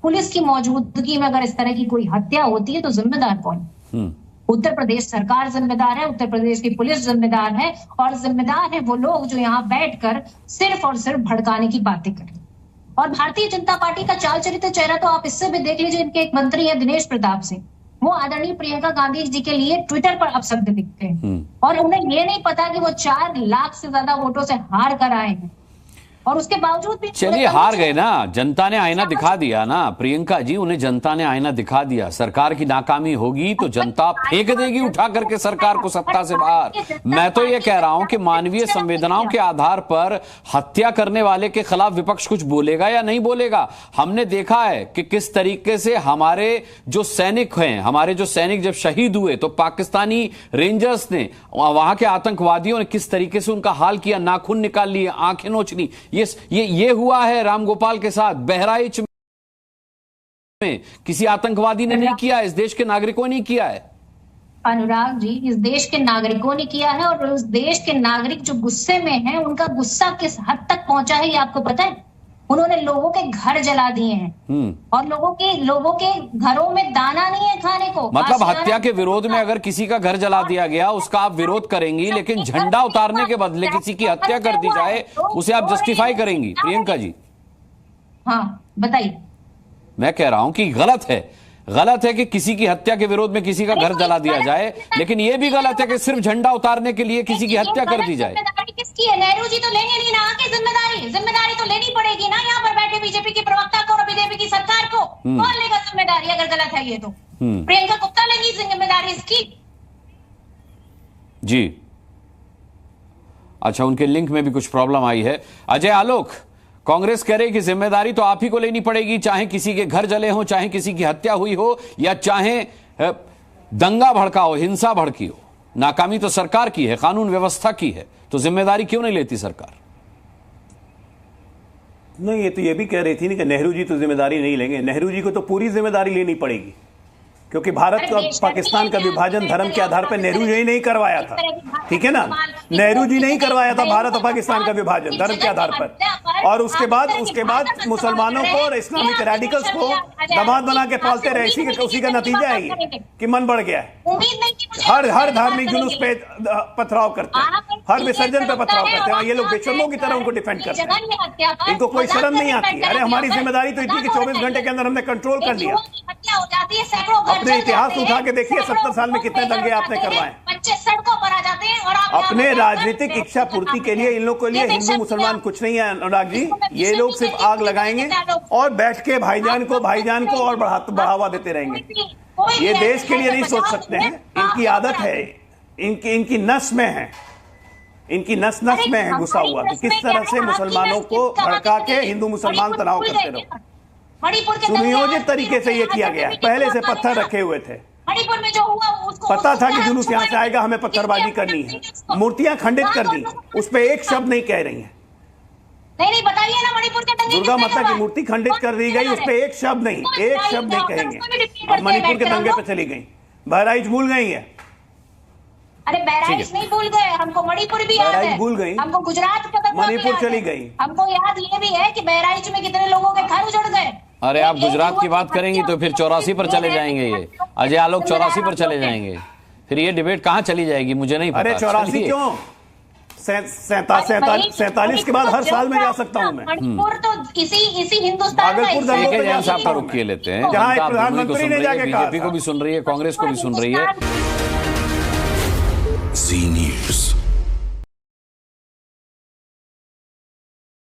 Police की मौजूदगी में अगर इस तरह की कोई हत्या होती है तो जिम्मेदार कौन? उत्तर प्रदेश सरकार जिम्मेदार है, उत्तर प्रदेश की पुलिस जिम्मेदार है, और जिम्मेदार है वो लोग जो यहाँ बैठकर सिर्फ और सिर्फ भड़काने की बातें करें। और भारतीय जनता पार्टी का चाल चरित्र चेहरा तो आप इससे भी देख लीजिए, इनके एक मंत्री है दिनेश प्रताप सिंह, वो आदरणीय प्रियंका गांधी जी के लिए ट्विटर पर अपशब्द लिखते हैं और उन्हें ये नहीं पता कि वो 4 लाख से ज्यादा वोटों से हार कर आए हैं और उसके बावजूद भी चलिए हार गए ना, जनता ने आईना दिखा दिया ना प्रियंका जी, उन्हें जनता ने आईना दिखा दिया। सरकार की नाकामी होगी तो जनता फेंक देगी उठा करके सरकार को सत्ता से बाहर। मैं तो ये कह रहा हूं कि मानवीय संवेदनाओं के आधार पर हत्या करने वाले के खिलाफ विपक्ष कुछ बोलेगा या नहीं बोलेगा? हमने देखा है कि किस तरीके से हमारे जो सैनिक हैं, हमारे जो सैनिक जब शहीद हुए तो पाकिस्तानी रेंजर्स ने, वहां के आतंकवादियों ने किस तरीके से उनका हाल किया, नाखून निकाल लिए, आंखें नोच ली। ये हुआ है रामगोपाल के साथ। बहराइच में किसी आतंकवादी ने नहीं किया, इस देश के नागरिकों ने किया है। अनुराग जी, इस देश के नागरिकों ने किया है और उस देश के नागरिक जो गुस्से में हैं, उनका गुस्सा किस हद तक पहुंचा है ये आपको पता है? उन्होंने लोगों के घर जला दिए हैं और लोगों के घरों में दाना नहीं है खाने को। मतलब हत्या के विरोध में अगर किसी का घर जला दिया गया उसका आप विरोध करेंगी, लेकिन झंडा उतारने के बदले किसी की हत्या कर दी जाए उसे आप जस्टिफाई करेंगी? प्रियंका जी हाँ बताइए। मैं कह रहा हूं कि गलत है कि किसी की हत्या के विरोध में किसी का घर जला दिया जाए, लेकिन यह भी गलत है कि सिर्फ झंडा उतारने के लिए किसी की हत्या कर दी जाए। किसकी है? नेहरू जी तो लेंगे नहीं ना आके जिम्मेदारी तो लेनी पड़ेगी ना यहाँ पर बैठे बीजेपी के प्रवक्ता को और बीजेपी की सरकार को। कौन लेगा जिम्मेदारी अगर गलत है ये तो? प्रियंका गुप्ता लेगी जिम्मेदारी इसकी। जी अच्छा, उनके लिंक में भी कुछ प्रॉब्लम आई है। अजय आलोक, कांग्रेस कह रही कि जिम्मेदारी तो आप ही को लेनी पड़ेगी, चाहे किसी के घर जले हो, चाहे किसी की हत्या हुई हो, या चाहे दंगा भड़का हो, हिंसा भड़की हो। नाकामी तो सरकार की है, कानून व्यवस्था की है, तो जिम्मेदारी क्यों नहीं लेती सरकार? नहीं, ये तो ये भी कह रही थी ना कि नेहरू जी तो जिम्मेदारी नहीं लेंगे। नेहरू जी को तो पूरी जिम्मेदारी लेनी पड़ेगी, क्योंकि भारत और पाकिस्तान का विभाजन धर्म के आधार पर नेहरू जी नहीं करवाया था, ठीक है ना? नेहरू जी नहीं करवाया था भारत और पाकिस्तान का विभाजन धर्म के आधार पर। और उसके बाद मुसलमानों को और इस्लामिक रेडिकल्स को दामाद बना के पालते रहे। उसी का नतीजा है ये कि मन बढ़ गया है। हर धार्मिक जुलूस पे पथराव करते हैं, हर विसर्जन पे पथराव करते हैं। ये लोग बेशर्मों की तरह उनको डिफेंड करते हैं, इनको कोई शर्म नहीं आती। अरे हमारी जिम्मेदारी तो इतनी कि 24 घंटे के अंदर हमने कंट्रोल कर लिया। अपने इतिहास उठा के देखिए, 70 साल में कितने दंगे आपने करवाए। बच्चे सड़कों पर आ जाते हैं और अपने राजनीतिक इच्छा पूर्ति के लिए इन लोग के लिए हिंदू मुसलमान कुछ नहीं है अनुराग जी। ये लोग सिर्फ आग लगाएंगे और बैठ के भाईजान को और बढ़ावा देते रहेंगे। ये देश के लिए नहीं सोच सकते हैं। इनकी आदत है, इनकी नस में है, इनकी नस में है घुसा हुआ कि किस तरह से मुसलमानों को भड़का के हिंदू मुसलमान तनाव करते रहो। सुनियोजित तरीके से ये किया गया। पहले से पत्थर रखे हुए थे, मणिपुर में जो हुआ उसको पता था कि जुलूस यहां से आएगा, हमें पत्थरबाजी करनी है। मूर्तियां खंडित कर दी, उस पर एक शब्द नहीं कह रही हैं। नहीं बताइए ना, मणिपुर के दंगे दुर्गा माता की मूर्ति खंडित कर दी गई, उस पर एक शब्द नहीं कहेंगे। और मणिपुर के दंगे पे चली गई, बहराइच भूल गई है। अरे बहराइच नहीं भूल गए, हमको मणिपुर भी याद है। भूल गई, हमको गुजरात मणिपुर चली गई। हमको याद ये भी है कि बहराइच में कितने लोगों के घर उजड़ गए। अरे आप गुजरात की बात करेंगी तो फिर 84 पर चले जाएंगे। ये अजय आलोक 84 पर चले जाएंगे, फिर ये डिबेट कहां चली जाएगी मुझे नहीं पता। अरे 84 क्यों? 47 के बाद हर साल में जा सकता हूं मैं। मणिपुर तो इसी हिंदुस्तान में। साहब का रुख किए लेते हैं, जहां प्रधानमंत्री ने जाके कहा, बीजेपी को भी सुन रही है, कांग्रेस को भी सुन रही है। जी न्यूज़।